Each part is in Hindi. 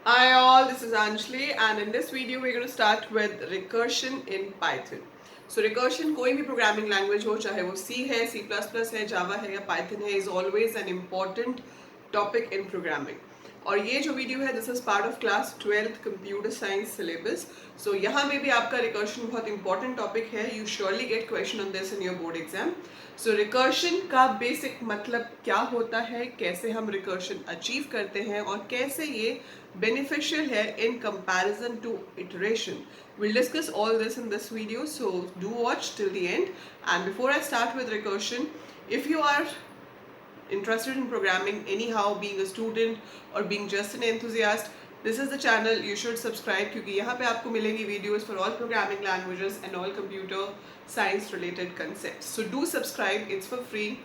Hi all, this is Anjali and in this video we're going to start with recursion in Python. So recursion कोई भी programming language हो, चाहे वो C है, C++ है, Java है या Python है, is always an important topic in programming. और ये जो वीडियो है this is part of class 12th computer science syllabus. So यहाँ में भी आपका रिकर्शन बहुत इंपॉर्टेंट टॉपिक है. You surely get question on this in your board exam. So recursion का बेसिक मतलब क्या होता है, कैसे हम रिकर्शन अचीव करते हैं और कैसे ये beneficial है in comparison to iteration. We'll discuss all this in this video, so do watch till the end. And before I start with recursion, if you are interested in programming anyhow, being a student or being just an enthusiast, this is the channel you should subscribe क्योंकि यहाँ पे आपको मिलेंगी videos for all programming languages and all computer science related concepts. So do subscribe, it's for free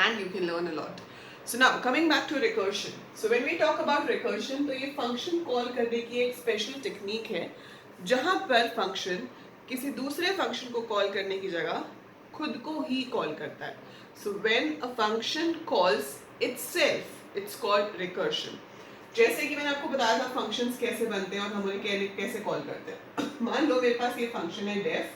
and you can learn a lot. So now coming back to recursion. So when we talk about recursion, तो ये function call करने की एक special technique है जहाँ पर function किसी दूसरे function को call करने की जगह खुद को ही call करता है. So when a function calls itself, it's called recursion. जैसे कि मैंने आपको बताया था functions कैसे बनते हैं और हम उन्हें कैसे call करते हैं. मान लो मेरे पास ये function है def.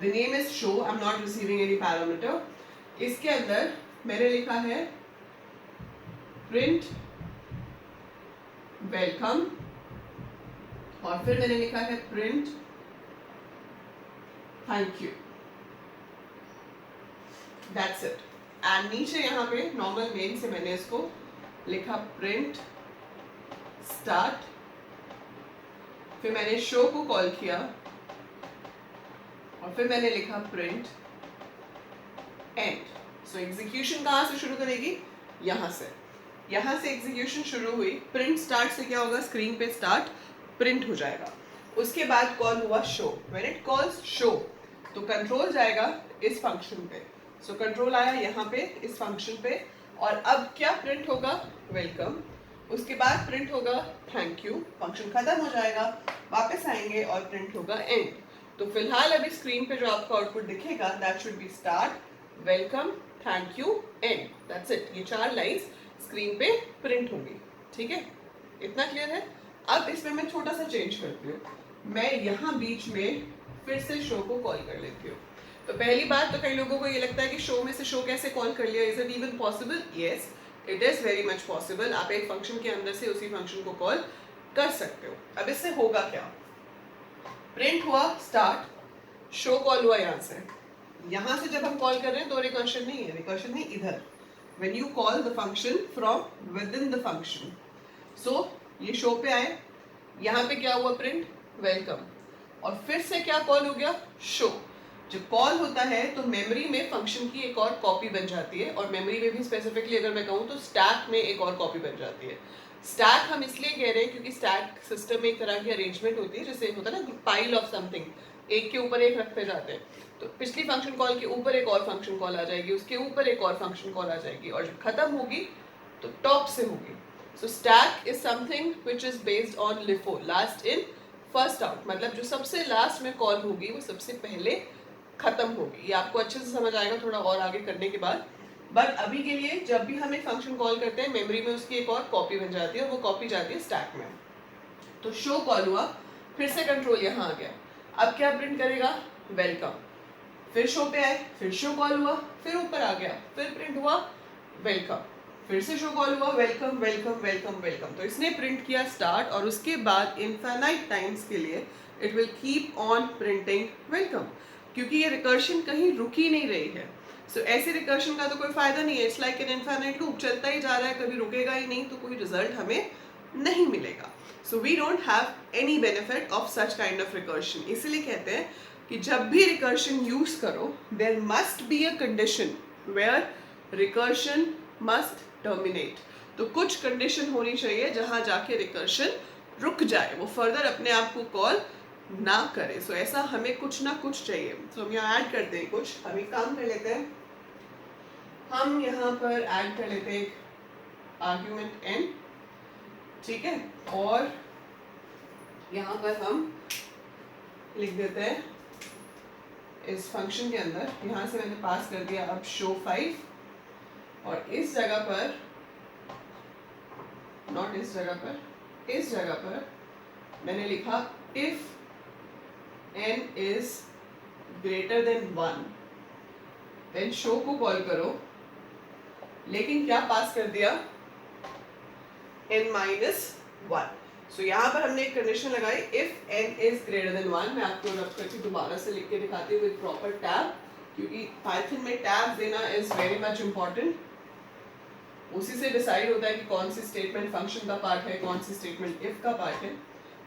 The name is show. I'm not receiving any parameter. इसके अंदर मैंने लिखा है प्रिंट वेलकम और फिर मैंने लिखा है print thank you. That's it. And नीचे यहाँ पे नॉर्मल मेन से मैंने इसको लिखा प्रिंट स्टार्ट. फिर मैंने शो को कॉल किया और फिर मैंने लिखा प्रिंट एंड. सो एग्जीक्यूशन कहाँ से शुरू करेगी? यहाँ से एग्जीक्यूशन शुरू हुई. प्रिंट स्टार्ट से क्या होगा? स्क्रीन पे स्टार्ट प्रिंट हो जाएगा. उसके बाद कॉल हुआ show. When it calls show तो कंट्रोल जाएगा इस फंक्शन पे. सो कंट्रोल आया यहाँ पे इस फंक्शन पे और अब क्या प्रिंट होगा? वेलकम. उसके बाद प्रिंट होगा थैंक यू. फंक्शन खत्म हो जाएगा, वापस आएंगे और प्रिंट होगा एंड. तो फिलहाल अभी स्क्रीन पे जो आपको आउटपुट दिखेगा that should be start, welcome, thank you, and. That's it. ये 4 लाइंस स्क्रीन पे प्रिंट होंगी. ठीक है, इतना क्लियर है? अब इसमें मैं छोटा सा चेंज करती हूँ. मैं यहाँ बीच में फिर से शो को कॉल कर लेती हूँ. तो पहली बात तो कई लोगों को ये लगता है कि शो में से शो कैसे कॉल कर लिया. Is it even possible? Yes, it is very much possible. आप एक फंक्शन के अंदर से उसी फंक्शन को कॉल कर सकते हो. अब इससे होगा क्या? प्रिंट हुआ स्टार्ट, शो कॉल हुआ यहाँ से जब हम कॉल कर रहे हैं तो रिकर्शन नहीं है. रिकर्शन है इधर. When you call the function from within the function. So ये शो पे आए, यहाँ पे क्या हुआ? Print welcome. और फिर से क्या कॉल हो गया? शो. जब कॉल होता है तो मेमोरी में फंक्शन की एक और कॉपी बन जाती है और मेमोरी में भी स्पेसिफिकली अगर मैं कहूँ तो स्टैक में एक और कॉपी बन जाती है. स्टैक हम इसलिए कह रहे हैं क्योंकि स्टैक सिस्टम में एक तरह की अरेंजमेंट होती है जैसे होता है ना पाइल ऑफ समथिंग, एक के ऊपर एक रखते जाते हैं. तो पिछली फंक्शन कॉल के ऊपर एक और फंक्शन कॉल आ जाएगी, उसके ऊपर एक और फंक्शन कॉल आ जाएगी और जब खत्म होगी तो टॉप से होगी. सो stack is something which is based on LIFO, last in first out. मतलब जो सबसे लास्ट में कॉल होगी वो सबसे पहले खत्म होगी. ये आपको अच्छे से समझ आएगा थोड़ा और आगे करने के बाद. बट अभी के लिए जब भी हम एक फंक्शन कॉल करते हैं मेमोरी में उसकी एक और कॉपी बन जाती है और वो कॉपी जाती है स्टैक में. तो शो कॉल हुआ, फिर से कंट्रोल यहाँ आ गया. अब क्या प्रिंट करेगा? वेलकम. फिर शो पे आए, फिर शो कॉल हुआ, फिर ऊपर आ गया, फिर प्रिंट हुआ वेलकम. फिर से शो कॉल हुआ वेलकम वेलकम वेलकम वेलकम. तो इसने प्रिंट किया स्टार्ट और उसके बाद इनफाइनाइट टाइम्स के लिए it will keep on printing welcome क्योंकि ये रिकर्शन कहीं रुक ही नहीं रही है. सो ऐसे रिकर्शन का तो कोई फायदा नहीं है. It's like an infinite loop, चलता ही जा रहा है, कभी रुकेगा ही नहीं, तो कोई रिजल्ट हमें नहीं मिलेगा. So we don't have any benefit of such kind of recursion. इसीलिए कहते हैं कि जब भी रिकर्शन यूज करो there must be a condition where recursion must terminate. तो कुछ कंडीशन होनी चाहिए जहां जाके रिकर्शन रुक जाए, वो फर्दर अपने आप को कॉल ना करे. सो ऐसा हमें कुछ ना कुछ चाहिए. तो हम यहाँ ऐड करते हैं कुछ. हम एक काम कर लेते हैं, हम यहाँ पर ऐड कर लेते हैं आर्ग्यूमेंट n. ठीक है, और यहाँ पर हम लिख देते हैं इस फंक्शन के अंदर, यहाँ से मैंने पास कर दिया अब शो 5 और इस जगह पर नॉट इस जगह पर, इस जगह पर मैंने लिखा if n is greater than 1 then show को कॉल करो, लेकिन क्या पास कर दिया n माइनस 1। सो यहाँ पर हमने एक कंडीशन लगाई if n is greater than 1। मैं आपको रब करके दोबारा से लिख के दिखाती हूँ विद प्रॉपर टैब, क्योंकि पाइथन में टैब देना इज वेरी मच इम्पॉर्टेंट। उसी से डिसाइड होता है कि कौन सी स्टेटमेंट फंक्शन का पार्ट है, कौन सी स्टेटमेंट इफ का पार्ट है।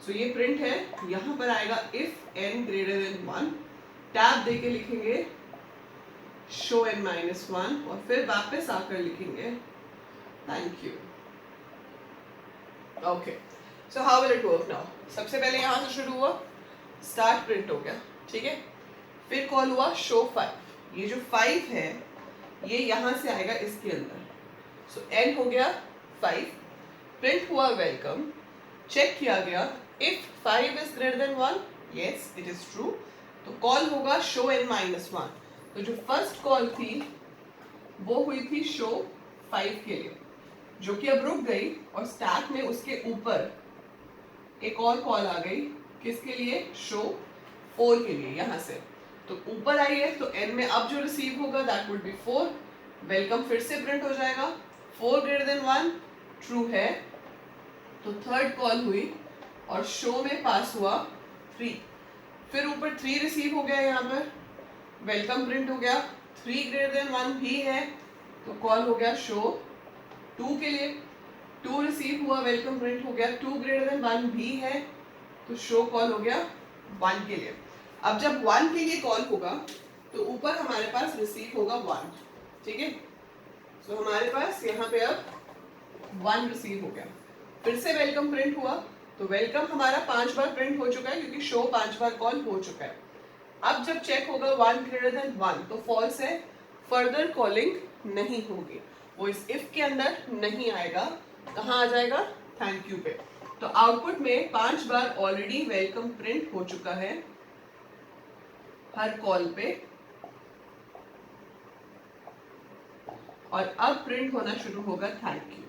सो ये प्रिंट है, यहाँ पर आएगा if n greater than 1, tab दे के लिखेंगे शो n माइनस 1 और फिर वापस आकर लिखेंगे thank you. Okay, so how will it work now? सबसे पहले यहाँ से शुरू हुआ, स्टार्ट प्रिंट हो गया, ठीक है। फिर कॉल हुआ शो 5, ये जो 5 है ये यहाँ से आएगा इसके अंदर। सो n हो गया 5, प्रिंट हुआ वेलकम, चेक किया गया if 5 is greater than 1, yes it is true, तो कॉल होगा शो n माइनस 1। तो जो फर्स्ट कॉल थी वो हुई थी शो 5 के लिए, जो कि अब रुक गई और स्टैक में उसके ऊपर एक और कॉल आ गई, किसके लिए? शो 4 के लिए। यहाँ से तो ऊपर आई है, तो n में अब जो रिसीव होगा दैट वुड बी 4। वेलकम फिर से प्रिंट हो जाएगा, 4 ग्रेटर देन 1 ट्रू है, तो थर्ड कॉल हुई और शो में पास हुआ 3। फिर ऊपर 3 रिसीव हो गया, यहाँ पर वेलकम प्रिंट हो गया, 3 ग्रेटर देन 1 भी है, तो कॉल हो गया शो 2 के लिए। 2 रिसीव हुआ, वेलकम प्रिंट हो गया, 2 ग्रेटर देन 1 भी है, तो शो कॉल हो गया 1 के लिए। अब जब 1 के लिए कॉल होगा तो ऊपर हमारे पास रिसीव होगा 1, ठीक है। सो हमारे पास यहाँ पे अब 1 रिसीव हो गया, फिर से वेलकम प्रिंट हुआ, तो वेलकम हमारा 5 बार प्रिंट हो चुका है क्योंकि शो 5 बार कॉल हो चुका है। अब जब चेक होगा 1 ग्रेटर देन 1 तो फॉल्स है, फर्दर कॉलिंग नहीं होगी, वो इस इफ के अंदर नहीं आएगा। कहाँ आ जाएगा? थैंक यू पे। तो आउटपुट में 5 बार ऑलरेडी वेलकम प्रिंट हो चुका है हर कॉल पे, और अब प्रिंट होना शुरू होगा thank you.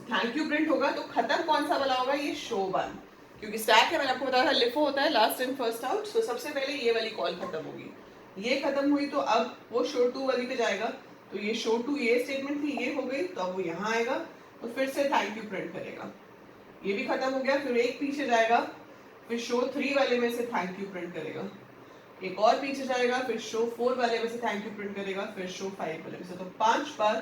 Thank you print होगा तो खत्म कौन सा वाला होगा? ये शो 1, क्योंकि स्टैक है, मैंने आपको बताया था लिफो होता है लास्ट इन फर्स्ट आउट। सो सबसे पहले ये वाली कॉल खत्म होगी, ये खत्म हुई तो अब वो शो 2 वाली पे जाएगा, तो ये शो 2 ये स्टेटमेंट थी, ये हो गई, तो अब वो यहाँ आएगा तो फिर से थैंक यू प्रिंट करेगा, ये भी खत्म हो गया, फिर एक पीछे जाएगा, फिर शो 3 वाले में से थैंक यू प्रिंट करेगा, एक और पीछे जाएगा, फिर शो 4 वाले में से थैंक यू प्रिंट करेगा, फिर शो 5 वाले में से, तो 5 बार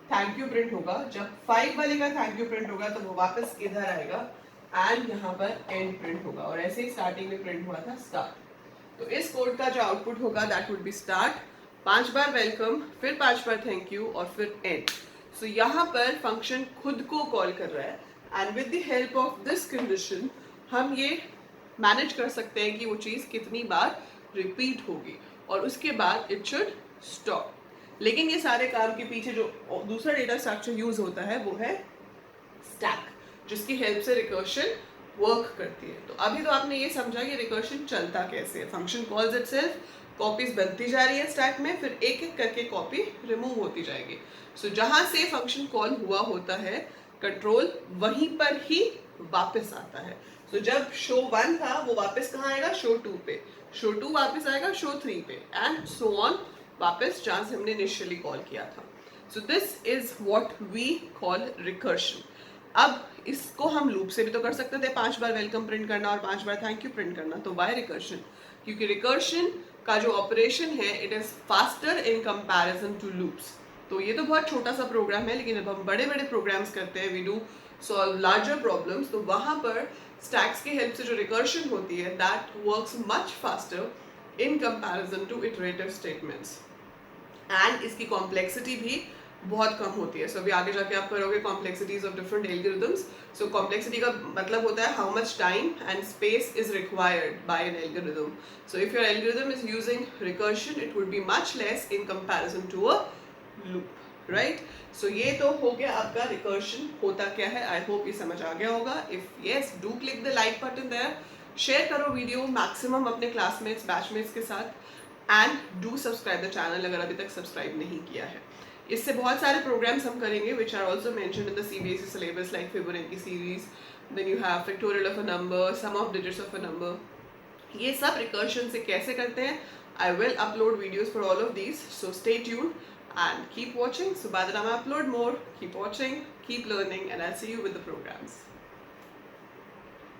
थैंक यू प्रिंट होगा। जब 5 वाले का थैंक यू प्रिंट होगा तो वो वापस इधर आएगा एंड यहाँ पर एंड प्रिंट होगा, और ऐसे ही स्टार्टिंग में प्रिंट हुआ था स्टार्ट। तो इस कोड का जो आउटपुट होगा that would be start, 5 bar welcome, फिर 5 बार थैंक यू और फिर एंड। सो यहाँ पर फंक्शन खुद को कॉल कर रहा है and with the help of this condition हम ये मैनेज कर सकते हैं कि वो चीज़ कितनी बार रिपीट होगी और उसके बाद इट शुड स्टॉप। लेकिन ये सारे काम के पीछे जो दूसरा डेटा स्ट्रक्चर यूज होता है वो है स्टैक, जिसकी हेल्प से रिकर्शन वर्क करती है। तो अभी तो आपने ये समझा कि रिकर्शन चलता कैसे है। फंक्शन कॉल्स इटसेल्फ, कॉपीज बनती जा रही है स्टैक में, फिर एक एक करके कॉपी रिमूव होती जाएगी। सो जहाँ से फंक्शन कॉल हुआ होता है कंट्रोल वहीं पर ही वापस आता है। सो जब शो 1 था वो वापस कहाँ आएगा? शो 2 पे, शो 2 वापस आएगा शो 3 पे एंड सो ऑन, वापस जहाँ से हमने इनिशियली कॉल किया था। So this is what we call recursion. अब इसको हम लूप से भी तो कर सकते थे, 5 बार वेलकम प्रिंट करना और 5 बार थैंक यू प्रिंट करना। तो वाई रिकर्शन? क्योंकि रिकर्शन का जो ऑपरेशन है it is faster in comparison to loops. तो ये तो बहुत छोटा सा प्रोग्राम है, लेकिन जब हम बड़े बड़े प्रोग्राम्स करते हैं, we do solve larger problems, तो वहाँ पर स्टैक्स की हेल्प से जो रिकर्शन होती है that works much faster in comparison to iterative statements and इसकी कॉम्प्लेक्सिटी भी बहुत कम होती है। सो अभी आगे जाके आप करोगे complexities of different algorithms. So complexity का मतलब होता है how much time and space is required by an algorithm. So if your algorithm is using recursion it would be much less in comparison to a loop, right? So ये तो हो गया आपका रिकर्शन होता क्या है। आई होप ये समझ आ गया होगा। If yes, do click the like button there, share करो वीडियो मैक्सिमम अपने क्लासमेट्स बैचमेट्स के साथ and do subscribe the channel अगर अभी तक सब्सक्राइब नहीं किया है। इससे बहुत सारे प्रोग्राम्स हम करेंगे which are also mentioned in the CBSE syllabus, like Fibonacci series, then you have factorial of a number, sum of digits of a number. ये सब रिकर्शन से कैसे करते हैं, I will upload videos for all of these, so stay tuned and keep watching. So by the time I upload more, keep watching, keep learning, and I'll see you with the programs.